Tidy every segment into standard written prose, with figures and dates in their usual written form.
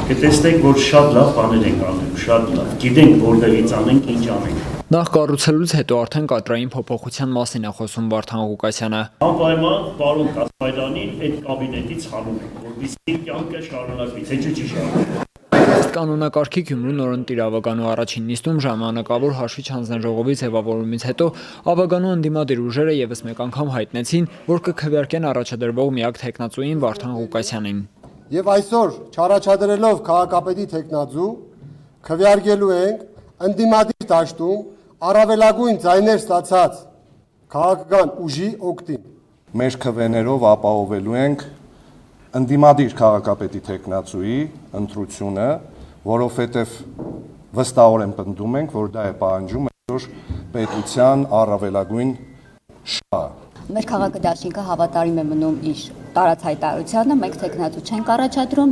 Կտեսնենք, որ շատ լավ բաներ ենք անում, շատ լավ։ Գիտենք որտեղից անենք, ինչ անենք։ Նախ կառուցելուց հետո արդեն կադրային փոփոխության մասին է խոսում Վարդան Ղուկասյանը։ Անպայման պարոն Կասպարյանին այդ կաբինետից հանում ենք, որպեսզի կյանքը շարունակվի, թե չի շարունակվի։ Ըստ կանոնակարգի Գյումրու նորընտիր Ավագանու առաջին նիստում ժամանակավոր հաշվիչ հանձնաժողովի ձևավորումից հետո Ավագանու ընդդիմադիր ուժերը ևս մեկ անգամ հայտնեցին, որ կքվեարկեն առաջադրվող միակ թեկնածուին Վարդան Ղուկասյանին։ Եվ այսօր չառաջադրելով քաղաքապետի թեկնածու քվեարկելու ենք ընդդիմադիր դաշտում առավելագույն ձայներ ստացած քաղաքական ուժի օգտին։ Մեր քվեներով ապահովելու ենք ընդդիմադիր քաղաքապետի թեկնածուի ընտրությունը, որովհետև վստահորեն պնդում ենք, որ դա է պահանջում այսօր պետության առավելագույն շահը։ Մեր քաղաքը դաշինքը հավատարիմ է մնում իր տարածայտարությանը, մենք թեկնածու չենք առաջադրում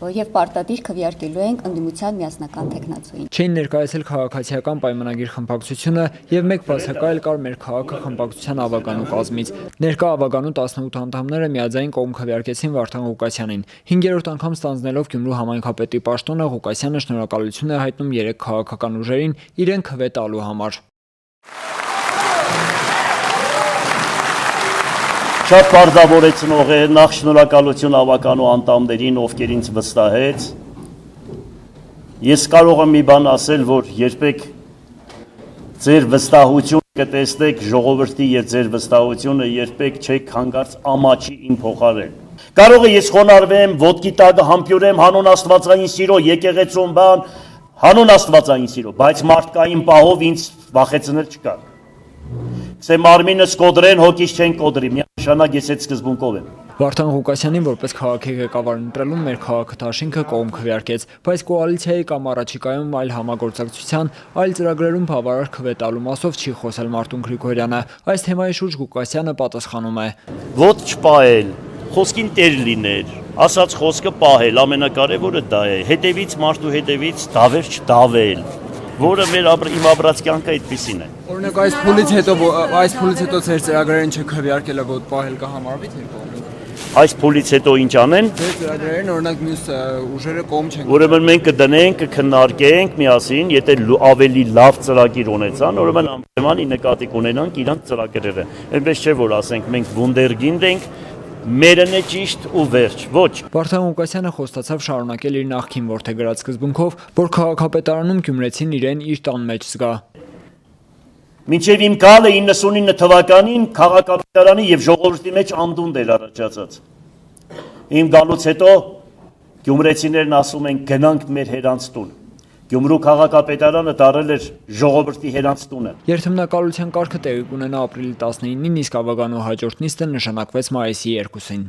եւ պարտադիր քվեարկելու ենք ընդդիմության միասնական թեկնածուին։ Չէին ներկայացել քաղաքացիական պայմանագիր խմբակցությունը եւ մեկ բացակայել կար մեր քաղաքը խմբակցության Ավագանու կազմից։ Ներկա Ավագանու 18 անդամները միաձայն կողմ քվեարկեցին Վարդան Ղուկասյանին։ 5-րդ անգամ ստանձնելով Գյումրու համայնքապետի պաշտոնը Ղուկասյանը շնորհակալություն է հայտնում 3 քաղաքական ուժերին իրեն քվե տալու համար։ Շատ պարզավորեցնող է, նախ շնորհակալություն Ավագանու անդամներին, ովքեր ինձ վստահեց։ Ես կարող եմ մի բան ասել, որ երբեք ձեր վստահությունը կտեսնեք ժողովրդի եւ ձեր վստահությունը երբեք չեք հանգարց ամաչի իմ փոխարեն։ Կարող է ես խոնարհվեմ, ոտքի տակը համբյուրեմ, հանուն աստվածային սիրո, եկեղեցուն բան, հանուն աստվածային սիրո, բայց մարդկային պահով ինձ վախեցնել չկա։ Սե մարմինս կոդրեն, հոգիս չեն կոդրի, միանշանակ ես այդ սկզբունքով եմ։ Վարդան Ղուկասյանին որպես քաղաքի ղեկավար ընտրելուն մեր քաղաքը դաշինքը կողմ քվեարկեց, բայց կոալիցիայի կամ առաջիկայում այլ համագործակցության, այլ ծրագրերում բավարար քվե տալու մասով չի խոսել Մարտուն Գրիգորյանը։ Այս թեմայի շուրջ Ղուկասյանը պատասխանում է. Ոտ չպահել, խոսքին տեր լիներ, ասած խոսքը պահել, ամենակարևորը դա է, հետևից մարդու հետևից դավեր չդավել, որը իմ ապրած կյանքը այդպիսին է։ Օրինակ այս փուլից հետո ձեր ծրագրերին չքվեարկելը ոտ պահել կհամարվի թե կողմից։ Այս փուլից հետո ինչ անեն։ Ձեր ծրագրերին օրինակ մյուս ուժերը կողմ չեն։ Ուրեմն մենք կդնենք, կքննարկենք միասին, եթե ավելի լավ ծրագիր ունեցան, ուրեմն անպայման նկատի կունենանք իրանք ծրագրերը։ Այնպես չէ որ ասենք մենք վունդերգինդ ենք, մերն է ճիշտ ու վերջ, ոչ։ Վարդան Ղուկասյանը խոստացավ շարունակել իր նախկին որդեգրած սկզբունքով, որ քաղաքապետարանում գյումրեցին իրեն իր տան մեջ զգա։ Մինչև իմ գալը 99 թվականին քաղաքապետարանի եւ ժողովրդի մեջ անդունդ էր առաջացած։ Իմ գալուց հետո գյումրեցիներն ասում են գնանք մեր հերանց տուն։ Գյումրու քաղաքապետարանը դարել էր ժողովրդի հերանց տունը։ Երթմնակալության կարգը տեղի կունենա ապրիլի 19-ին, իսկ Ավագանու հաջորդ նիստը նշանակվեց մայիսի 2-ին։